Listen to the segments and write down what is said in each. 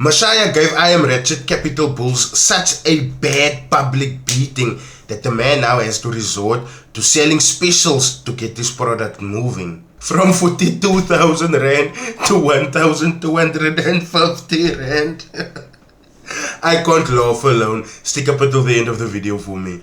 Messiah gave I Am Ratchet Capital Bulls such a bad public beating that the man now has to resort to selling specials to get his product moving. From 42,000 Rand to 1,250 Rand. I can't laugh alone. Stick up until the end of the video for me.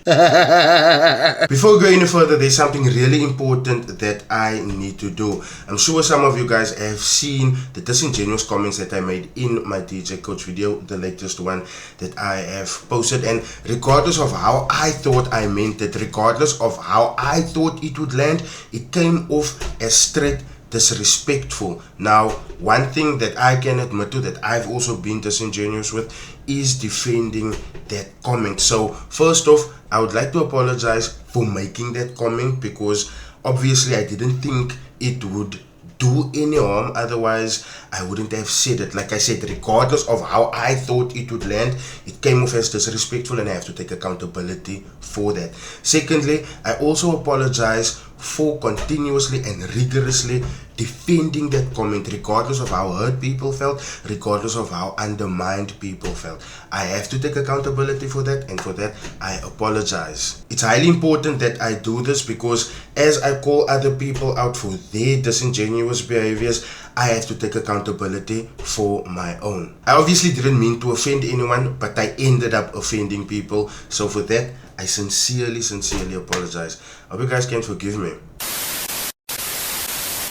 Before going any further, there's something really important that I need to do. I'm sure some of you guys have seen the disingenuous comments that I made in my DJ Coach video, the latest one that I have posted. And regardless of how I thought I meant it, regardless of how I thought it would land, it came off as straight disrespectful. Now, one thing that I can admit to that I've also been disingenuous with is defending that comment. So first off, I would like to apologize for making that comment, because obviously I didn't think it would do any harm, otherwise I wouldn't have said it. Like I said, regardless of how I thought it would land, it came off as disrespectful and I have to take accountability for that. Secondly, I also apologize for continuously and rigorously defending that comment, regardless of how hurt people felt, regardless of how undermined people felt. I have to take accountability for that, and for that I apologize. It's highly important that I do this, because as I call other people out for their disingenuous behaviors, I have to take accountability for my own. I obviously didn't mean to offend anyone, but I ended up offending people. So for that, I sincerely apologize. I hope you guys can forgive me.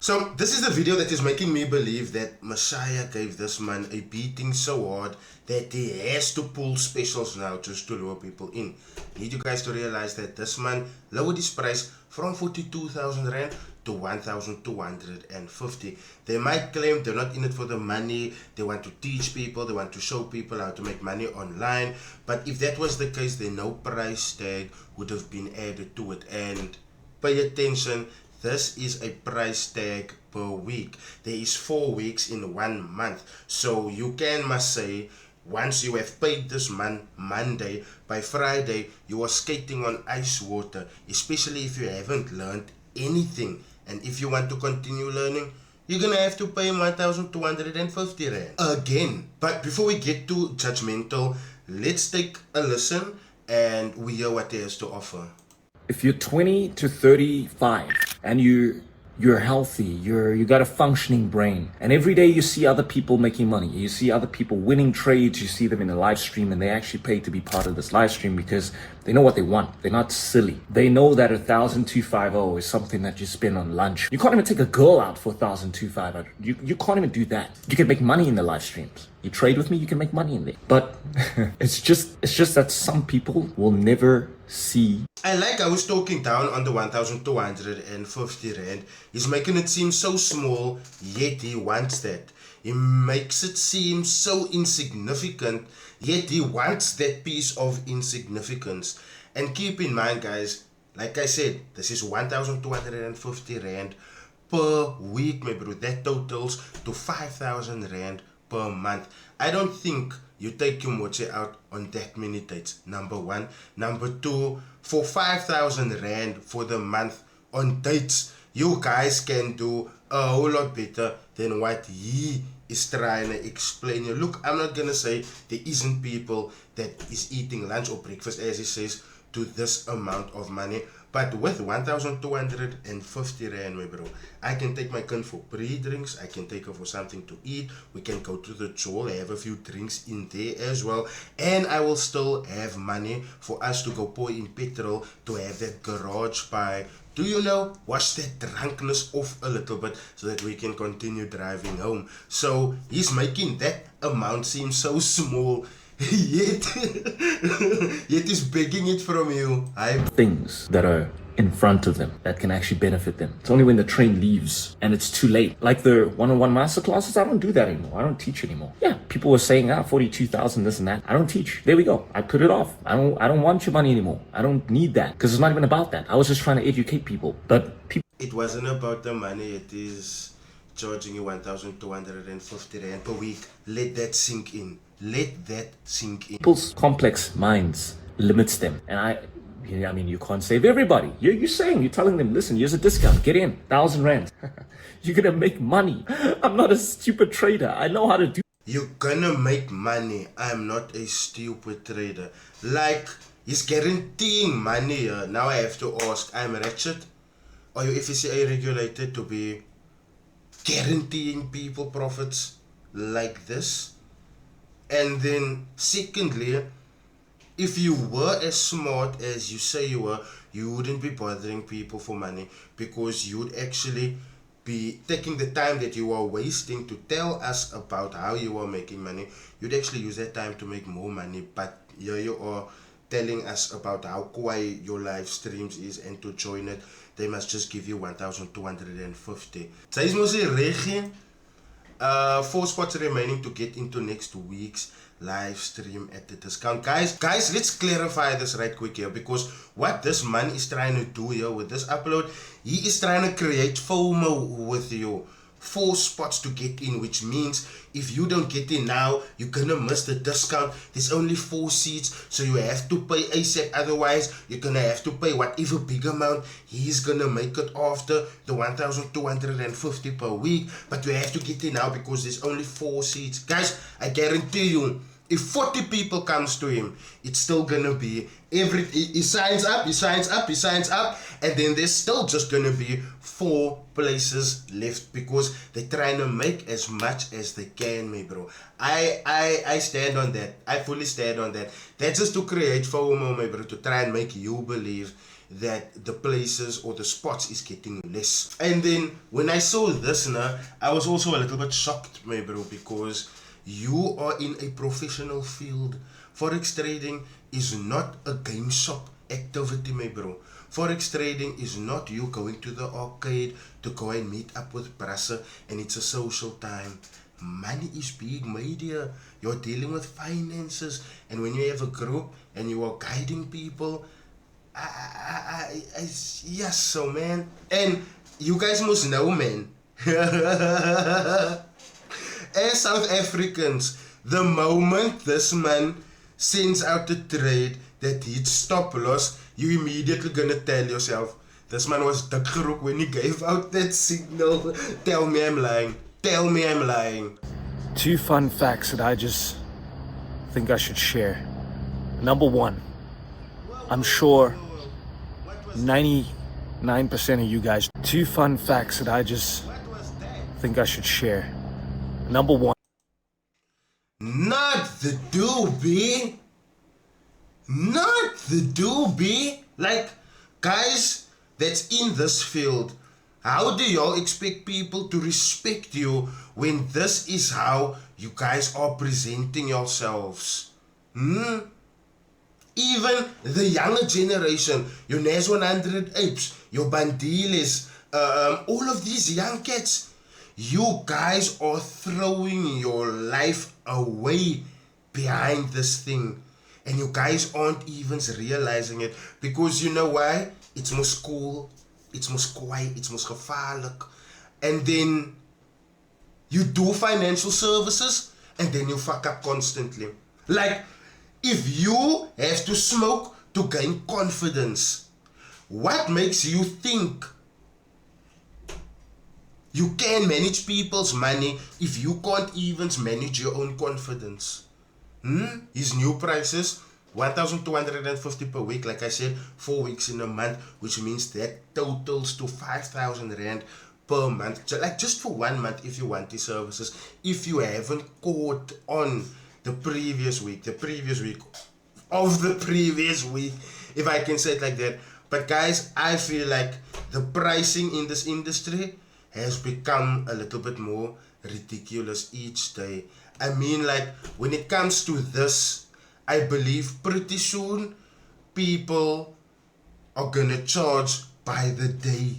So this is the video that is making me believe that Messiah gave this man a beating so hard that he has to pull specials now just to lure people in. I need you guys to realize that this man lowered his price from 42,000 Rand to 1,250. They might claim they're not in it for the money, they want to teach people, they want to show people how to make money online, but if that was the case, then no price tag would have been added to it. And pay attention, this is a price tag per week. There is 4 weeks in 1 month, so you must say, once you have paid this man Monday, by Friday you are skating on ice water, especially if you haven't learned anything. And if you want to continue learning, you're gonna have to pay 1,250 Rand again. But before we get too judgmental, let's take a listen and we hear what he has to offer. If you're 20 to 35 and you're healthy, you got a functioning brain, and every day you see other people making money, you see other people winning trades, you see them in a live stream, and they actually pay to be part of this live stream because they know what they want. They're not silly. They know that 1,250 is something that you spend on lunch. You can't even take a girl out for 1,250. You can't even do that. You can make money in the live streams. You trade with me, you can make money in there. But it's just that some people will never see. I like how he's talking down on the 1,250 Rand. He's making it seem so small, yet he wants that. He makes it seem so insignificant, yet he wants that piece of insignificance. And keep in mind, guys, like I said, this is 1,250 Rand per week, my bro. That totals to 5,000 Rand per month. I don't think you take your moche out on that many dates, number one. Number two, for 5,000 Rand for the month on dates, you guys can do a whole lot better than what he is trying to explain you. Look, I'm not gonna say there isn't people that is eating lunch or breakfast, as he says, to this amount of money, but with 1,250 Rand, my bro, I can take my kind for pre-drinks, I can take her for something to eat, we can go to the chool, have a few drinks in there as well, and I will still have money for us to go pour in petrol, to have that garage pie, do you know, wash that drunkenness off a little bit so that we can continue driving home. So he's making that amount seem so small, yet he's begging it from you. Things that are in front of them that can actually benefit them. It's only when the train leaves and it's too late. Like the one-on-one master classes, I don't do that anymore. I don't teach anymore. Yeah, people were saying 42,000 this and that. I don't teach. There we go. I put it off. I don't want your money anymore. I don't need that, because it's not even about that. I was just trying to educate people. But people, it wasn't about the money. It is charging you 1,250 Rand per week. Let that sink in. Let that sink in. People's complex minds limits them, and I mean, you can't save everybody. You're telling them, listen, here's a discount, get in, 1,000 Rand. You're gonna make money. I'm not a stupid trader. I know how to do. you're gonna make money. I'm not a stupid trader. Like, he's guaranteeing money here. Now I have to ask, I'm Ratchet. Are you FCA regulated to be guaranteeing people profits like this? And then secondly, if you were as smart as you say you were, you wouldn't be bothering people for money, because you would actually be taking the time that you are wasting to tell us about how you are making money. You'd actually use that time to make more money, but here you are telling us about how quiet your live streams is, and to join it they must just give you 1,250. Say mostly Reggie. 4 spots remaining to get into next week's live stream at the discount. Guys, let's clarify this right quick here, because what this man is trying to do here with this upload, he is trying to create FOMO with you. 4 spots to get in, which means if you don't get in now, you're gonna miss the discount. There's only 4 seats, so you have to pay ASAP. Otherwise, you're gonna have to pay whatever big amount he's gonna make it after the 1,250 per week. But you have to get in now because there's only 4 seats. Guys, I guarantee you, if 40 people comes to him, it's still gonna be he signs up, and then there's still just gonna be 4 places left, because they're trying to make as much as they can, me bro. I stand on that. I fully stand on that. That's just to create FOMO, my bro, to try and make you believe that the places or the spots is getting less. And then when I saw this now, I was also a little bit shocked, my bro, because you are in a professional field. Forex trading is not a game shop activity, my bro. Forex trading is not you going to the arcade to go and meet up with Brasser and it's a social time. Money is being made here. You're dealing with finances, and when you have a group and you are guiding people, yes, so man. And you guys must know, man. As South Africans, the moment this man sends out the trade that he'd stop loss, you immediately gonna tell yourself, this man was dik gerook when he gave out that signal. Tell me I'm lying. Tell me I'm lying. 2 fun facts that I just think I should share. Number 1, I'm sure 99% of you guys. 2 fun facts that I just think I should share. Number 1. Not the doobie. Not the doobie. Like, guys that's in this field, how do y'all expect people to respect you when this is how you guys are presenting yourselves? Even the younger generation, your NAS 100 apes, your Bandiles, all of these young cats, you guys are throwing your life away behind this thing, and you guys aren't even realizing it, because you know why? It's most cool, it's most quiet, it's most gevaarlijk. And then you do financial services and then you fuck up constantly. Like, if you have to smoke to gain confidence, what makes you think you can manage people's money if you can't even manage your own confidence? His new prices, 1,250 per week, like I said, 4 weeks in a month, which means that totals to 5,000 rand per month. Like, just for 1 month, if you want these services, if you haven't caught on the previous week of the previous week, if I can say it like that. But guys, I feel like the pricing in this industry has become a little bit more ridiculous each day. I mean, like, when it comes to this, I believe pretty soon people are gonna charge by the day,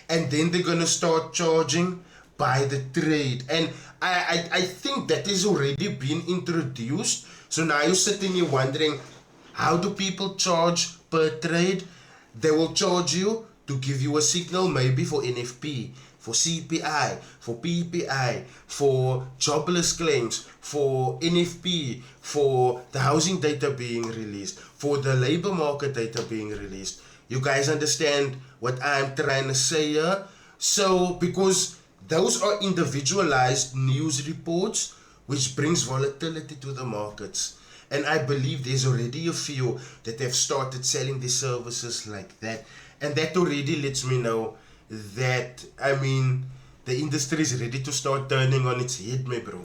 and then they're gonna start charging by the trade. And I think that has already been introduced. So now you're sitting here wondering, how do people charge per trade? They will charge you to give you a signal, maybe for NFP, for CPI, for PPI, for jobless claims, for NFP, for the housing data being released, for the labor market data being released. You guys understand what I'm trying to say here? So, because those are individualized news reports, which brings volatility to the markets. And I believe there's already a few that have started selling their services like that. And that already lets me know that, the industry is ready to start turning on its head, my bro.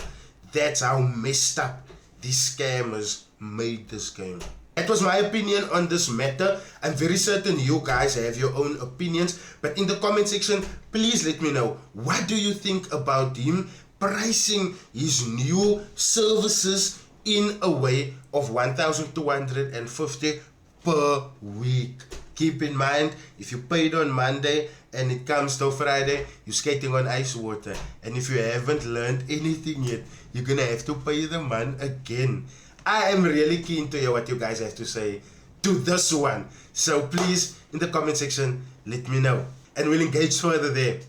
That's how messed up these scammers made this game. That was my opinion on this matter. I'm very certain you guys have your own opinions, but in the comment section, please let me know, what do you think about him pricing his new services in a way of 1,250 per week? Keep in mind, if you paid on Monday and it comes to Friday, you're skating on ice water. And if you haven't learned anything yet, you're gonna have to pay the man again. I am really keen to hear what you guys have to say to this one. So please, in the comment section, let me know. And we'll engage further there.